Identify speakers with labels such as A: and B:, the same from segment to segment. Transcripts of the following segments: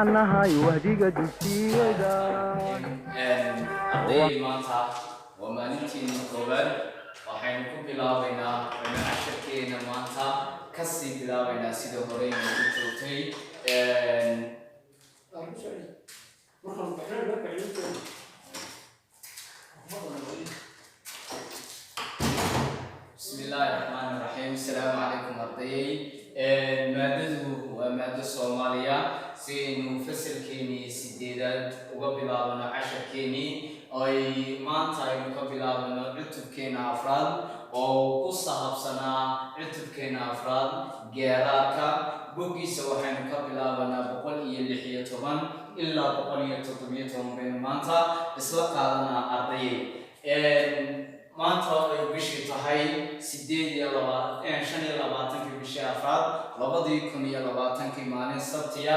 A: waxaan nahay wahdiga dugsiyada
B: arday maanta waa maalintii koowaad waxaynu ku bilaabaynaa casharkeena maanta kasii bilaabaynaa sida hore inuu joogtay بسم الله الرحمن الرحيم السلام عليكم أرضي مادته ومادة الصومالية سين فصل كيني سديدات وقبلنا عشر كيني أي ما تايم قبلنا عتب كينا أفراد أو قصة بسنا عتب كينا أفراد جيراكا بوجي سوحين قبلنا بقول يلحية طبعا إلا بقول يتطبيعهم بين مانتا إسلاقنا أرضي maanta ay bishii tahay 8 bishii afraad 2020 maalin sabtiya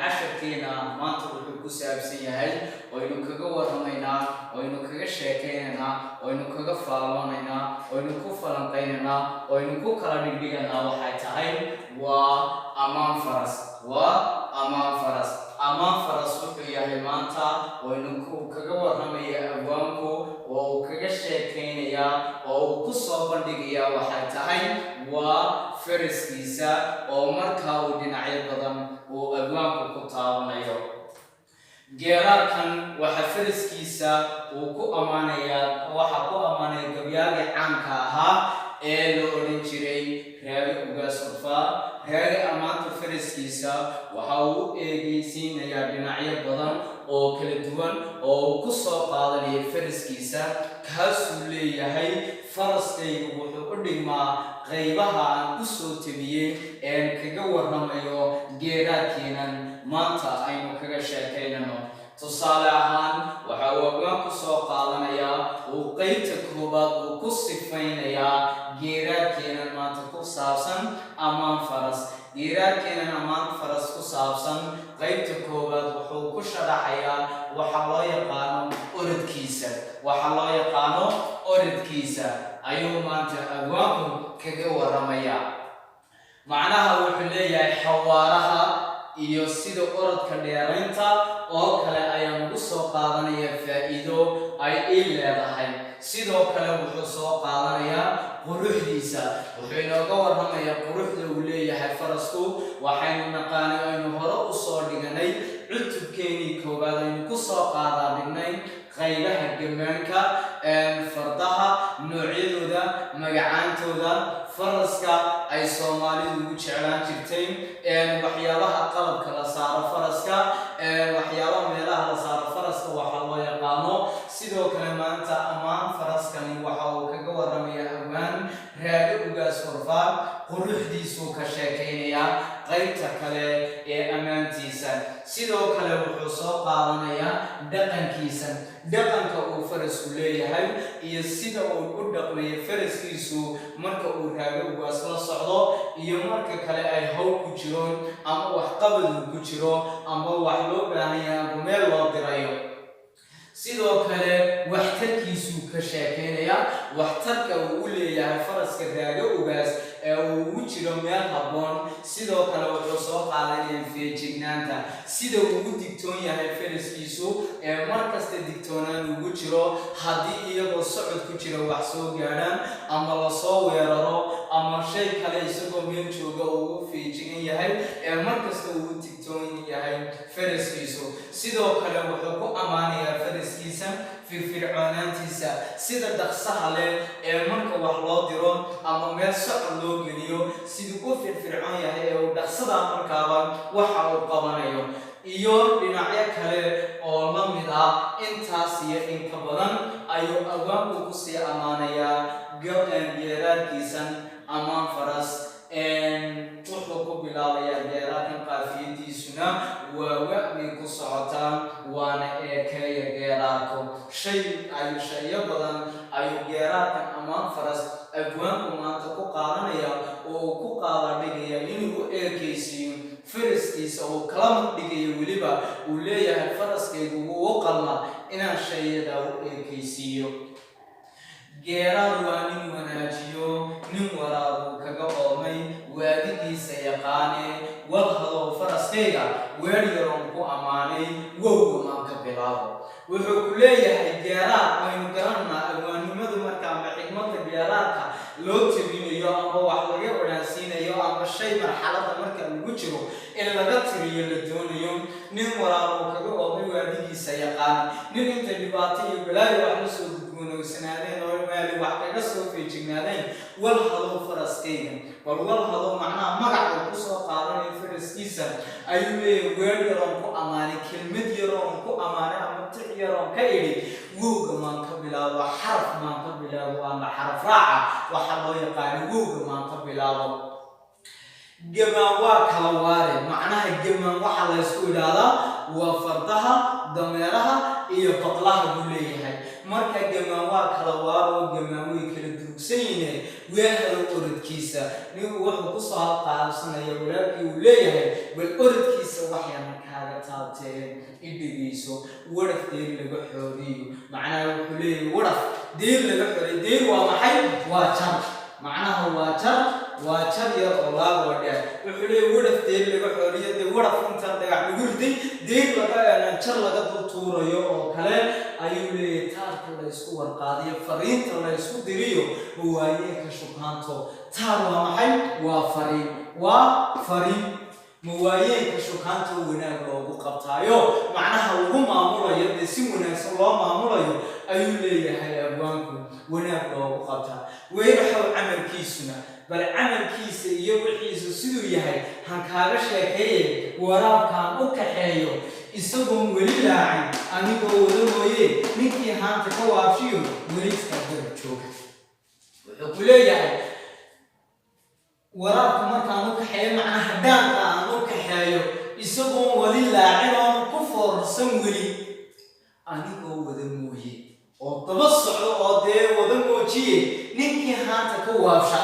B: casharkeena maanta wuxuu ku saabsan yahay aynu kaga warramaynaa aynu kaga sheekaynaynaa aynu kaga faalloonaynaa aynu ku falanqaynaynaa aynu ku kala dhigdhiganaa waxay tahay waa amaan faras wuxuu yahay maanta aynu kaga warramayaa abwaanku oo kaga sheekaynaya oo ku soo bandhigaya waxay tahay waa faraskiisa oo markaa uu dhinacyo badan uu abwaanku ku taabanayo geeraarkan waxa faraskiisa uu ku amaanaya gabyaagii caanka ahaa ee la odhan jiray raagi ugaas urfaa raagi amaanta faraskiisa waxa uu eegaysiinayaa dhinacyo badan oo kala duwan oo ku soo qaadanaya faraskiisa kaasuu leeyahay faraskaygu wuxuu u dhigmaa qaybaha aan ku soo tabiyey een kaga warramayo geeraarkeenan maanta aynu kaga sheekaynano tusaale ahaan waxa uu abwaan ku soo qaadanayaa uu qaybta koobaad uu ku sifaynayaa geeraarkeenan maanta ku saabsan amaan faras geeraarkeenan amaan faras ku saabsan qaybta koobaad wuxuu ku sharaxayaa waxa loo yaqaano orodkiisa ayuu maanta abwaanku kaga warramayaa macnaha wuxuu leeyahay xawaaraha iyo sida orodka dheeraynta oo kale ayaa ugu soo qaadanaya faa'iido ay leedahay sidoo kale wuxuu soo qaadanayaa quruxdiisa wuxuu inooga warramayaa quruxda uu leeyahay farasku waxaynu naqaanay aynu hore u soo dhiganay cutubkeenii koowaad aynu ku soo qaadadhignay qaybaha gammaanka fardaha noocyadooda magacaantooda faraska ay Soomaalidu ugu jeclaan jirtay waxyaabaha qalabka la saaro faraska waxyaabaha meelaha la saaro faraska waxa loo yaqaano sidoo kale maanta amaan faraskani waxa uu kaga warramayaa abwaan raagi ugaas urfaa quruxdiisu ka sheekaynaya qaybta kale ee amaantiisa sidoo kale wuxuu soo qaadanayaa dhaqanka uu farasku leeyahay iyo sida uu u dhaqmayo faraskiisu marka uu raagi ugaas la socdo iyo marka kale ay hawl ku jiro ama wax qabad ku jiro ama wax loo baahan yahay ama meel loo dirayo sidoo kale waxtarkiisu ka sheekaynaya waxtarka uu u leeyahay faraska raagi ugaas ee uu ugu jiro meel habboon sidoo kale wuxuu soo qaadanayaa feejignaanta sida uu ugu digtoon yahay faraskiisu ee markasta digtoonaan ugu jiro haddii iyagoo socod ku jira wax soo gaadhaan ama lasoo weeraro ama shay kale isagoo meel jooga uu ugu feejigan yahay ee markasta uu u digtoon yahay faraskiisu sidoo kale wuxuu ku ammaanayaa faraskiisa firfircoonaantiisa sida dhaqsaha leh ee marka wax loo diro ama meel socod loo geliyo siduu u firfircoon yahay ee uu dhaqsada markaaba waxa uu qabanayo iyo dhinacyo kale oo la mid ah intaas iyo inka badan ayuu abwaanku ku sii ammaanayaa geeraarkiisan amaan faras wuxuu ku bilaabayaa geeraarkan qaafiyadiisuna waa wacdi ku socotaa waana eekeeya geeraarku shayo badan ayuu geeraarkan amaan faras abwaanku maanta ku qaadanaya oo uu ku qaadadhigaya inuu u eekaysiiyo faraskiisa uu kala madhigayo weliba uu leeyahay faraskaygu wuu u qalma inaan shayada u eekaysiiyo geeraar waa nin wanaajiyo nin waraabuu kaga oomay waadigiisa yaqaane wal hadow faras faraskayga weer yaroon ku ammaanay wowga maan ka bilaabo wuxuu ku leeyahay geeraad aynu garanaa alwaannimadu marka ama xigmadda geeraadka loo tabinayo ama wax laga wanaagsiinayo ama shay marxaladda marka lagu jiro in laga tiriyo la doonayo nin walaalo kaga oday waadigiisa yaqaan nin inta dhibaato iyo balaayo wax la soo gudboonaysanaadeen oo maali wax kaga soo feejignaadeen wal hado faraskayga wal hado macnaha magaca ku soo qaadanay faraskiisa ayuu leeyahay weer yaroon ku ammaanay kelmad yaroon ku ammaanay ama tic yaroon ka idhi wowga maan ka bilaabo xaraf maan ka bilaabo ama xaraf raaca waxa loo yaqaano wowga maan ka bilaabo gamaan waa kala waare macnaha gamaan waxa la isku idhaahdaa waa fardaha dameeraha iyo baqlaha buu leeyahay marka gamaan waa kala waaro gamaan way kala durugsan yihiin weehada orodkiisa nin wuxuu ku soo qaabsanaya walaalkii uu leeyahay bal orodkiisa waxyaan kaaga taabteen idhigiiso wadaf deer laga xooriyo macnaha wuxuu leeyahay wadaf deer laga xooriyo deer waa maxay waa jar macnaha waa jar yar oo laga wadhaa wuxuu leeyahay wadaf deer laga xooriyo de wadaf inta dhagax lagu riday deer laga jar laga tuurayo oo kale ayuu leeyahay taarka la isku warqaadiyo fariinta la isku diriyo muwaayeenka shubhaanto taar waa maxay waa fariin muwaayeenka shubhaanto wanaag loogu qabtaayo macnaha lagu maamulayo de si wanaagsan loo maamulayo ayuu leeyahay abwaanku wanaag loogu qabtaa weeraxow camalkiisuna bal camalkiisa iyo wixiisu siduu yahay han kaaga sheekeeye waraabkaan u kaxeeyo isagoon weli laacin anigoo wada mooye ninkii haanta ka waabshiyo weli iska garab jooga wuxuu ku leeyahay waraabka markaan u kaxeeyo macnaha daanka aan u kaxeeyo isagoon weli laacin oon ku foorarsan weli anigoo wada mooye oo daba socdo oo dee wada moojiye ninkii haanta ka waabsha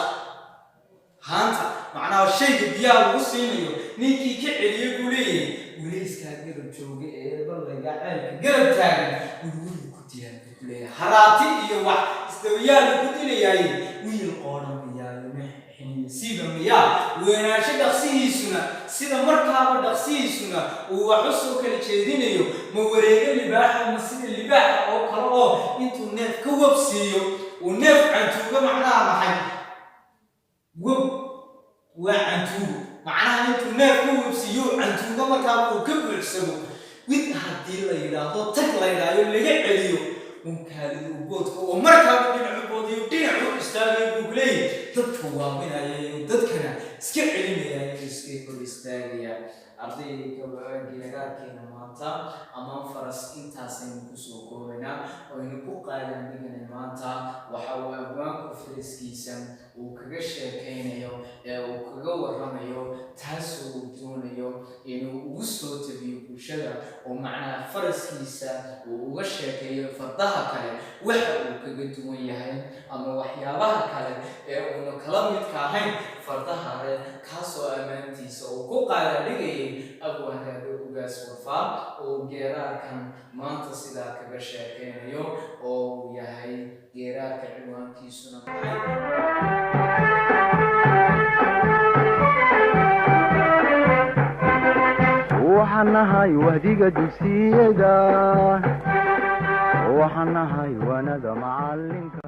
B: haanta macnaha shayga biyaha lagu siinayo ninkii ka celiyo buu leeyahay weli iskaa garab jooga ee ballayga ceelka garab taagan wurwurdu ku diyaar buu leeyahay haraati iyo wax isdawayaal ku dilayaay wiil qoodhan miyaayo xiniisiiba miyaa weenaasho dhaqsihiisuna sida markaaba dhaqsihiisuna uu wax u soo kala jeedinayo ma wareega libaaxa ma sida libaaxa oo kale oo intuu neef ka wabsiiyo uu neef cantuuga macnaha maxay wab waa cantuugo macnaha intuu neef ka wabsiiyo cantuuga markaa uu ka buuxsado wid haddii la yidhaahdo tag la yidhaayo laga celiyo unkaalidu boodka oo markaaba dhinacu boodiyo dhinacu istaagay buu leeyahay dadka waaminaya iyo dadkana iska celinaya iska kor istaagaya ardayda geeraadkeena maanta ama faras intaasaynu kusoo koobaynaa oynu ku qaadan digana maanta waxa uu abwaanku faraskiisa uu kaga sheekaynayo ee uu kaga warramayo taasoo uu doonayo inuu ugu soo tabiyo bulshada oo macnaha faraskiisa uu uga sheekeeyo fardaha kale waxa uu kaga duwan yahay ama waxyaabaha kale ee uuna kala midka ahayn fardaha hore kaasoo ammaantiisa uu ku qaada dhigayay abwaanada ugaas wafaa oo geeraarkan maanta sidaa kaga sheekaynayo oo uu yahay geeraarka ciwaankiisuna
A: waxaan nahay wahdiga dugsiyada waxaan nahay waanada macalinka